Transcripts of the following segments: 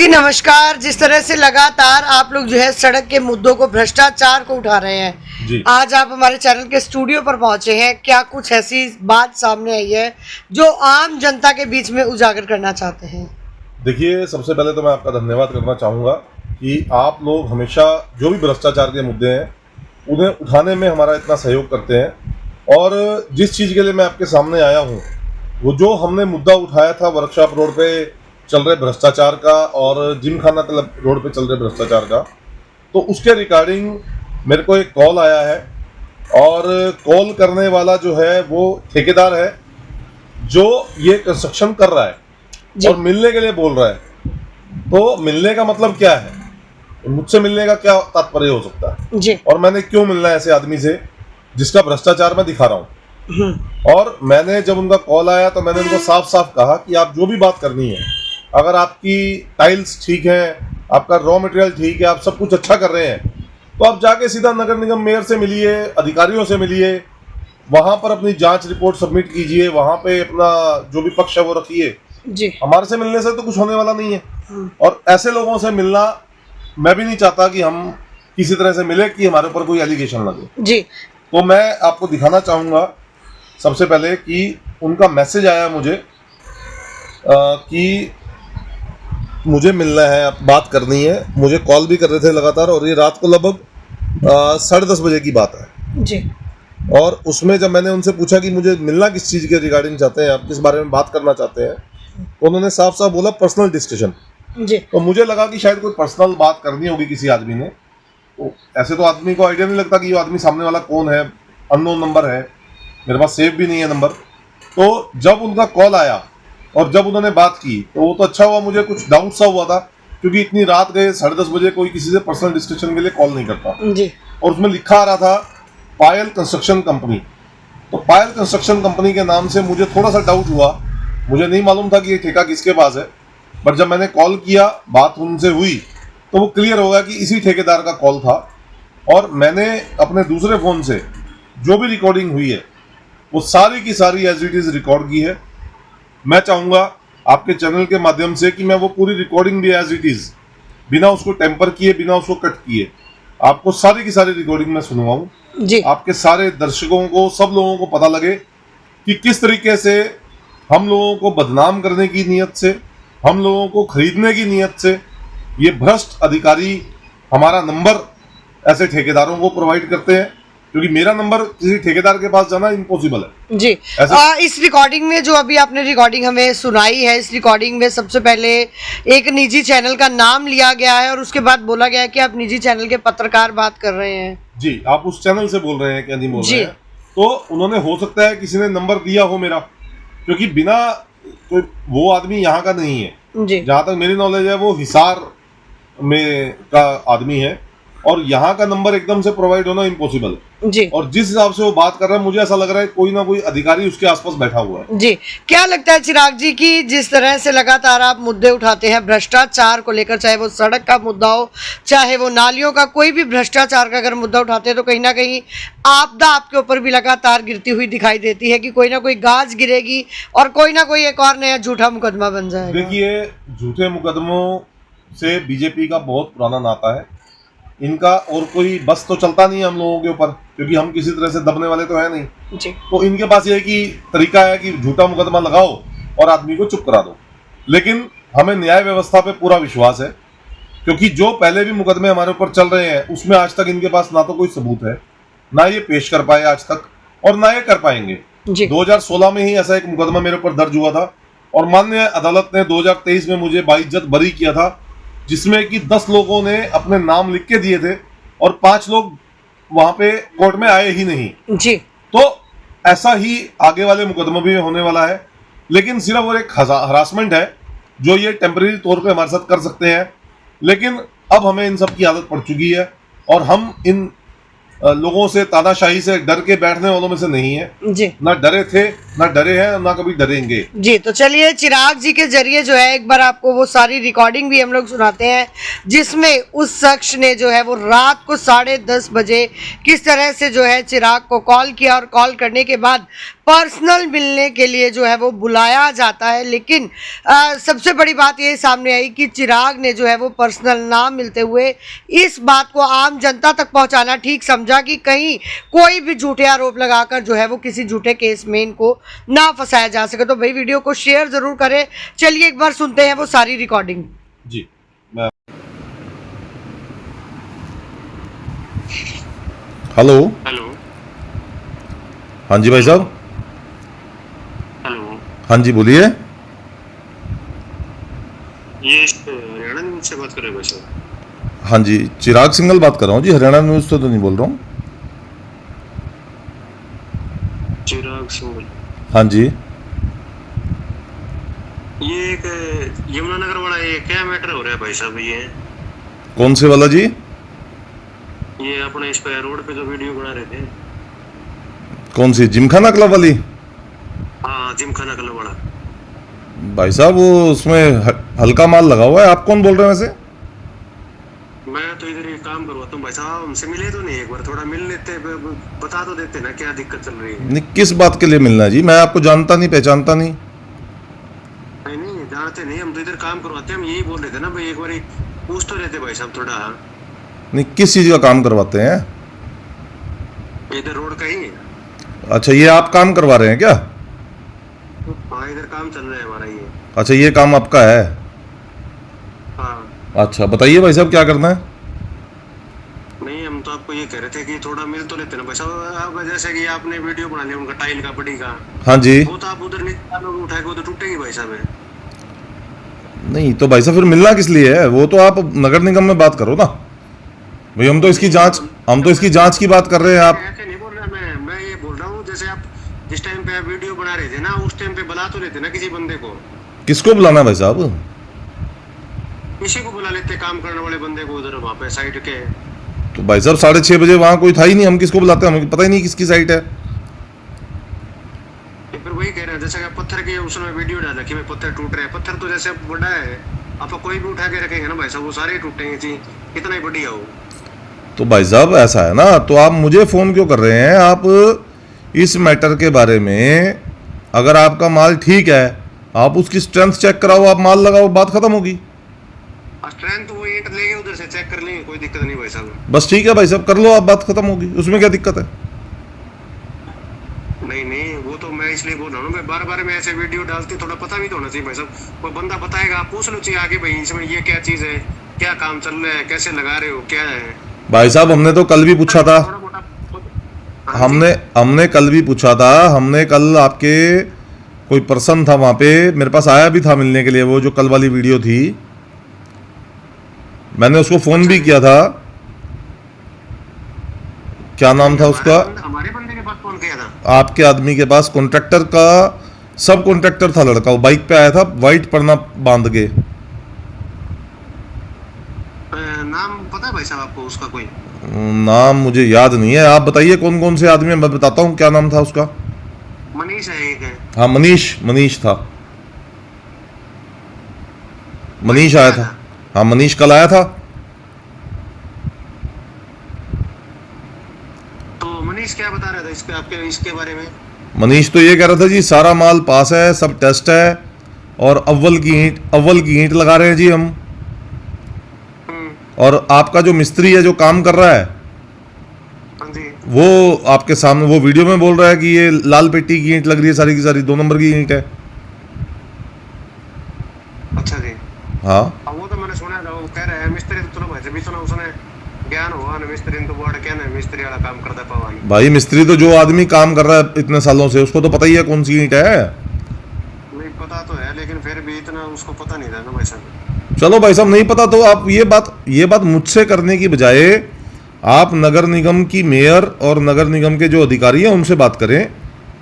जी नमस्कार। जिस तरह से लगातार आप लोग जो है सड़क के मुद्दों को, भ्रष्टाचार को उठा रहे हैं जी। आज आप हमारे चैनल के स्टूडियो पर पहुंचे हैं। क्या कुछ ऐसी बात सामने आई है जो आम जनता के बीच में उजागर करना चाहते हैं? देखिए, सबसे पहले तो मैं आपका धन्यवाद करना चाहूँगा कि आप लोग हमेशा जो भी भ्रष्टाचार के मुद्दे हैं उन्हें उठाने में हमारा इतना सहयोग करते हैं। और जिस चीज़ के लिए मैं आपके सामने आया हूँ, वो जो हमने मुद्दा उठाया था वर्कशॉप रोड पे चल रहे भ्रष्टाचार का और जिम खाना क्लब रोड पे चल रहे भ्रष्टाचार का, तो उसके रिगार्डिंग मेरे को एक कॉल आया है। और कॉल करने वाला जो है वो ठेकेदार है जो ये कंस्ट्रक्शन कर रहा है और मिलने के लिए बोल रहा है। तो मिलने का मतलब क्या है, मुझसे मिलने का क्या तात्पर्य हो सकता है जी। और मैंने क्यों मिलना है ऐसे आदमी से जिसका भ्रष्टाचार मैं दिखा रहा हूँ। और मैंने जब उनका कॉल आया तो मैंने उनको साफ साफ कहा कि आप जो भी बात करनी है, अगर आपकी टाइल्स ठीक है, आपका रॉ मटेरियल ठीक है, आप सब कुछ अच्छा कर रहे हैं, तो आप जाके सीधा नगर निगम मेयर से मिलिए, अधिकारियों से मिलिए, वहां पर अपनी जांच रिपोर्ट सबमिट कीजिए, वहां पे अपना जो भी पक्ष है वो रखिए। जी। हमारे से मिलने से तो कुछ होने वाला नहीं है। और ऐसे लोगों से मिलना मैं भी नहीं चाहता कि हम किसी तरह से मिले कि हमारे ऊपर कोई एलिगेशन लगे। जी। तो मैं आपको दिखाना चाहूँगा सबसे पहले कि उनका मैसेज आया मुझे कि मुझे मिलना है, बात करनी है। मुझे कॉल भी कर रहे थे लगातार और ये रात को लगभग 10:30 बजे की बात है। जी। और उसमें जब मैंने उनसे पूछा कि मुझे मिलना किस चीज़ के रिगार्डिंग चाहते हैं, आप किस बारे में बात करना चाहते हैं, तो उन्होंने साफ साफ बोला पर्सनल डिस्कशन। जी। तो मुझे लगा कि शायद कोई पर्सनल बात करनी होगी किसी आदमी ने। तो ऐसे तो आदमी को आइडिया नहीं लगता कि ये आदमी सामने वाला कौन है, अननोन नंबर है, मेरे पास सेव भी नहीं है नंबर। तो जब उनका कॉल आया और जब उन्होंने बात की तो वो तो अच्छा हुआ, मुझे कुछ डाउट सा हुआ था क्योंकि इतनी रात गए 10:30 बजे कोई किसी से पर्सनल डिस्कशन के लिए कॉल नहीं करता। जी। और उसमें लिखा आ रहा था पायल कंस्ट्रक्शन कंपनी। तो पायल कंस्ट्रक्शन कंपनी के नाम से मुझे थोड़ा सा डाउट हुआ। मुझे नहीं मालूम था कि ये ठेका किसके पास है, बट जब मैंने कॉल किया, बात उनसे हुई, तो वो क्लियर हो गया कि इसी ठेकेदार का कॉल था। और मैंने अपने दूसरे फ़ोन से जो भी रिकॉर्डिंग हुई है वो सारी की सारी एज इट इज़ रिकॉर्ड की है। मैं चाहूँगा आपके चैनल के माध्यम से कि मैं वो पूरी रिकॉर्डिंग भी एज इट इज़, बिना उसको टेम्पर किए, बिना उसको कट किए, आपको सारी की सारी रिकॉर्डिंग मैं सुनवाऊँ जी। आपके सारे दर्शकों को, सब लोगों को पता लगे कि किस तरीके से हम लोगों को बदनाम करने की नीयत से, हम लोगों को खरीदने की नीयत से ये भ्रष्ट अधिकारी हमारा नंबर ऐसे ठेकेदारों को प्रोवाइड करते हैं, क्योंकि मेरा नंबर किसी ठेकेदार के पास जाना इम्पॉसिबल है। जी। इस रिकॉर्डिंग में जो अभी आपने रिकॉर्डिंग हमें सुनाई है, इस रिकॉर्डिंग में सबसे पहले एक निजी चैनल का नाम लिया गया है और उसके बाद बोला गया है कि आप निजी चैनल के पत्रकार बात कर रहे हैं। जी, आप उस चैनल से बोल रहे हैं क्या नहीं बोल रहे हैं? तो उन्होंने, हो सकता है किसी ने नंबर दिया हो मेरा, क्योंकि बिना कोई वो आदमी यहाँ का नहीं है। जी। जहाँ तक मेरी नॉलेज है वो हिसार में का आदमी है और यहाँ का नंबर एकदम से प्रोवाइड होना इम्पॉसिबल है। जी। और जिस हिसाब से वो बात कर रहा है, मुझे ऐसा लग रहा है कोई ना कोई अधिकारी उसके आसपास बैठा हुआ है। जी। क्या लगता है चिराग जी कि जिस तरह से लगातार आप मुद्दे उठाते हैं भ्रष्टाचार को लेकर, चाहे वो सड़क का मुद्दा हो, चाहे वो नालियों का, कोई भी भ्रष्टाचार का अगर मुद्दा उठाते हैं तो कहीं ना कहीं आपदा आपके ऊपर भी लगातार गिरती हुई दिखाई देती है कि कोई ना कोई गाज गिरेगी और कोई ना कोई एक और नया झूठा मुकदमा बन जाएगा। देखिए, झूठे मुकदमों से बीजेपी का बहुत पुराना नाता है। इनका और कोई बस तो चलता नहीं है हम लोगों के ऊपर, क्योंकि हम किसी तरह से दबने वाले तो है नहीं। जी। तो इनके पास ये कि तरीका है कि झूठा मुकदमा लगाओ और आदमी को चुप करा दो। लेकिन हमें न्याय व्यवस्था पे पूरा विश्वास है, क्योंकि जो पहले भी मुकदमे हमारे ऊपर चल रहे हैं उसमें आज तक इनके पास ना तो कोई सबूत है, ना ये पेश कर पाए आज तक, और ना ये कर पाएंगे। 2016 में ही ऐसा एक मुकदमा मेरे ऊपर दर्ज हुआ था और माननीय अदालत ने 2023 में मुझे बाइज्जत बरी किया था, जिसमें कि 10 लोगों ने अपने नाम लिख के दिए थे और 5 लोग वहां पे कोर्ट में आए ही नहीं। जी। तो ऐसा ही आगे वाले मुकदमे भी होने वाला है। लेकिन सिर्फ वो एक हरासमेंट है जो ये टेम्परेरी तौर पे हमारे साथ कर सकते हैं, लेकिन अब हमें इन सब की आदत पड़ चुकी है और हम इन लोगों से, तानाशाही से डर के बैठने वालों में से नहीं है। जी। ना डरे थे, ना डरे हैं, ना कभी डरेंगे। जी। तो चलिए चिराग जी के जरिए जो है एक बार आपको वो सारी रिकॉर्डिंग भी हम लोग सुनाते हैं जिसमें उस शख्स ने जो है वो रात को 10:30 बजे किस तरह से जो है चिराग को कॉल किया और कॉल करने के बाद पर्सनल मिलने के लिए जो है वो बुलाया जाता है। लेकिन सबसे बड़ी बात ये सामने आई कि चिराग ने जो है वो पर्सनल ना मिलते हुए इस बात को आम जनता तक पहुंचाना ठीक समझा कि कहीं कोई भी झूठे आरोप लगाकर जो है वो किसी झूठे केस में इनको ना फंसाया जा सके। तो भाई वीडियो को शेयर जरूर करें। चलिए एक बार सुनते हैं वो सारी रिकॉर्डिंग। जी हेलो हेलो हाँ जी भाई साहब। हेलो, हाँ जी बोलिए। ये हरियाणा न्यूज से बात कर रहे हैं भाई साहब? हाँ जी चिराग सिंघल बात कर रहा हूँ जी, हरियाणा न्यूज़ से तो नहीं बोल रहा हूँ। चिराग सिंह, हाँ जी ये एक यमुनानगर वाला ये क्या मैटर हो रहा है भाई साहब? ये कौन से वाला जी? ये अपने इस पे रोड पे जो वीडियो बना रहे थे। कौन सी जिमखाना क्लब वाली? हाँ, जिमखाना क्लब वाला। भाई साहब वो उसमें हल्का माल लगा हुआ है। आप कौन बोल रहे हैं वैसे? मैं तो इधर ही काम करवाता हूँ भाई साहब। हमसे मिले तो नहीं, एक बार थोड़ा मिल लेते, बता तो देते ना क्या दिक्कत चल रही है। नहीं किस बात के लिए मिलना है जी? मैं आपको जानता नहीं पहचानता नहीं। नहीं नहीं जानते नहीं, हम तो इधर काम करवाते हैं। हम यही बोल रहे थे ना भाई, एक बार पूछ तो लेते भाई साहब थोड़ा। नहीं किस चीज़ का काम करवाते हैं? इधर रोड का ही है। अच्छा ये आप काम करवा रहे हैं क्या? हाँ, इधर काम चल रहा है हमारा ये। अच्छा ये काम आपका है? हाँ। अच्छा बताइए भाई साहब क्या करना है? नहीं, हम तो आपको ये कह रहे थे कि थोड़ा मिल तो लेते ना भाई साहब। अब जैसे कि आपने वीडियो बना लिया उनका टाइल का, बड़ी का, हाँ जी। वो तो आप उधर नहीं उठा के वो तो टूटेगी भाई साहब। नहीं तो भाई साहब फिर मिलना किस लिए है? वो तो आप नगर निगम में बात करो ना भाई। हम तो इसकी जांच की बात कर रहे हैं। आप ऐसे नहीं बोल रहा, मैं ये बोल रहा हूँ जैसे आप जिस टाइम पे आप वीडियो बना रहे थे ना, उस टाइम पे बुला तो लेते ना किसी बंदे को। किसको बुलाना है भाई साहब? किसी को बुला लेते, काम करने वाले बंदे को उधर वहाँ पे साइड के। तो भाई साहब 6:30 बजे वहाँ कोई था ही नहीं, हम किसको बुलाते हैं? हमें पता ही नहीं किसकी साइट है। फिर वही कह रहे हैं जैसे कि पत्थर की उसमें वीडियो डाल रखी है, पत्थर टूट रहे हैं। पत्थर तो जैसे बड़ा है, आप कोई भी उठा के रखेंगे ना भाई साहब, वो सारे टूटेंगे जी, कितना ही बढ़िया हो। तो भाई साहब ऐसा है ना, तो आप मुझे फ़ोन क्यों कर रहे हैं? आप इस मैटर के बारे में अगर आपका माल ठीक है आप उसकी स्ट्रेंथ चेक कराओ, आप माल लगाओ, बात खत्म होगी। स्ट्रेंथ वो ईंट लेंगे उधर से चेक कर लेंगे, कोई दिक्कत नहीं भाई साहब। बस ठीक है भाई साहब कर लो आप, बात खत्म होगी, उसमें क्या दिक्कत है? नहीं नहीं, वो तो मैं इसलिए बोल रहा हूँ, मैं बार बार में ऐसे वीडियो डालती, थोड़ा पता भी तो होना चाहिए भाई साहब। कोई बंदा बताएगा, आप पूछ लो चाहिए आगे भाई इसमें ये क्या चीज़ है, क्या काम चल रहा है, कैसे लगा रहे हो, क्या है। भाई साहब हमने तो कल भी पूछा था, थोड़ा मोटा हमने कल भी पूछा था। हमने कल आपके कोई पर्सन था वहाँ पे, मेरे पास आया भी था मिलने के लिए, वो जो कल वाली वीडियो थी, मैंने उसको फ़ोन भी किया था। क्या नाम था उसका? हमारे बंदे के पास फोन किया था। आपके आदमी के पास, कॉन्ट्रैक्टर का, सब कॉन्ट्रैक्टर था लड़का, वो बाइक पे आया था वाइट पन्ना बांध के। नाम पता है भाई साहब आपको उसका कोई? नाम मुझे याद नहीं है, आप बताइए कौन कौन से आदमी हैं, मैं बताता हूँ क्या नाम था उसका। मनीष है एक है। हाँ मनीष था, मनीष आया था। हाँ मनीष कल आया था। तो मनीष क्या बता रहा था इसके आपके इसके बारे में? मनीष तो ये कह रहा था जी सारा माल पास है, सब टेस्ट है, और अव्वल की ईंट लगा रहे हैं जी हम। और आपका जो मिस्त्री है जो काम कर रहा है, हाँ जी। वो आपके सामने वो वीडियो में बोल रहा है कि ये लाल पेटी की ईंट लग रही है, सारी की सारी 2 नंबर की ईंट है। अच्छा जी। हाँ वो तो मैंने सुना था, वो कह रहा है मिस्त्री तो चलो भाई जब भी सुना उसने ज्ञान हुआ ना, मिस्त्री ने तो बोर्ड क्या ना मिस्त्री वाला काम करता पावा नहीं। भाई मिस्त्री तो जो आदमी काम कर रहा है इतने सालों से, उसको तो पता ही है कौन सी ईंट है। नहीं पता तो है, लेकिन फिर भी इतना उसको पता नहीं था ना भाई साहब। चलो भाई साहब नहीं पता तो आप ये बात मुझसे करने की बजाय आप नगर निगम की मेयर और नगर निगम के जो अधिकारी हैं उनसे बात करें,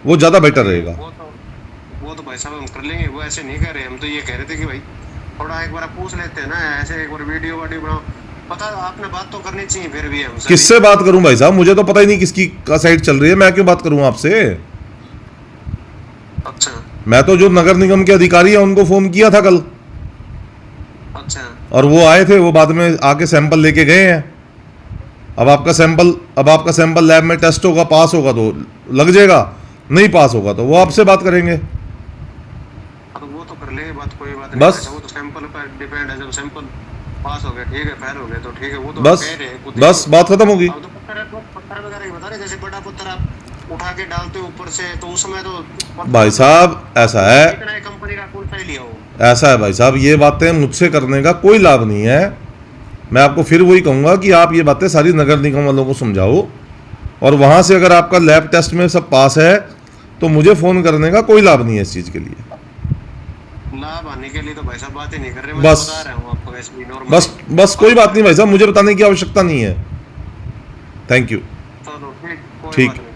वो ज़्यादा बेटर रहेगा। वो तो भाई साहब हम कर लेंगे, वो ऐसे नहीं कह रहे। हम तो ये कह रहे थे कि भाई थोड़ा एक बार आप पूछ लेते हैं ना, ऐसे एक बार वीडियो बनाओ, पता आपने बात तो करनी चाहिए। फिर भी हमसे किससे बात करूं भाई साहब? मुझे तो पता ही नहीं किसकी का साइड चल रही है, मैं क्यों बात करूं आपसे? अच्छा मैं तो जो नगर निगम के अधिकारी हैं उनको फ़ोन किया था कल, अच्छा। और वो आए थे, वो बाद में आके सैंपल लेके गए हैं। अब आपका सैंपल लैब में टेस्ट होगा, पास होगा तो लग जाएगा, नहीं पास होगा तो वो आपसे बात करेंगे। तो वो तो कर लेंगे बात, कोई बात नहीं। बस। वो तो सैंपल पर डिपेंड है, जब सैंपल पास हो गए ठीक है, फेल हो गए तो ठीक है, वो तो बस कह रहे हैं खुद ही। बस बात खत्म होगी। अब तो पत्थर वगैरह ही बता रहे, जैसे बड़ा पत्थर आप उठा के डालते हो ऊपर से, तो उस समय तो भाई साहब ऐसा है, इतना ही कंपनी का कौन सा ही लिया हो। ऐसा है भाई साहब, ये बातें मुझसे करने का कोई लाभ नहीं है। मैं आपको फिर वही कहूँगा कि आप ये बातें सारी नगर निगम वालों को समझाओ, और वहाँ से अगर आपका लैब टेस्ट में सब पास है तो मुझे फ़ोन करने का कोई लाभ नहीं है इस चीज़ के लिए। लाभ आने के लिए तो भाई साहब बात ही नहीं कर रहे, मैं बस। बता रहा हूँ आपको वैसे भी नॉर्मल। बस बस कोई बात नहीं भाई साहब, मुझे बताने की आवश्यकता नहीं है। Thank you. चलो ठीक, कोई ठीक। बात नहीं।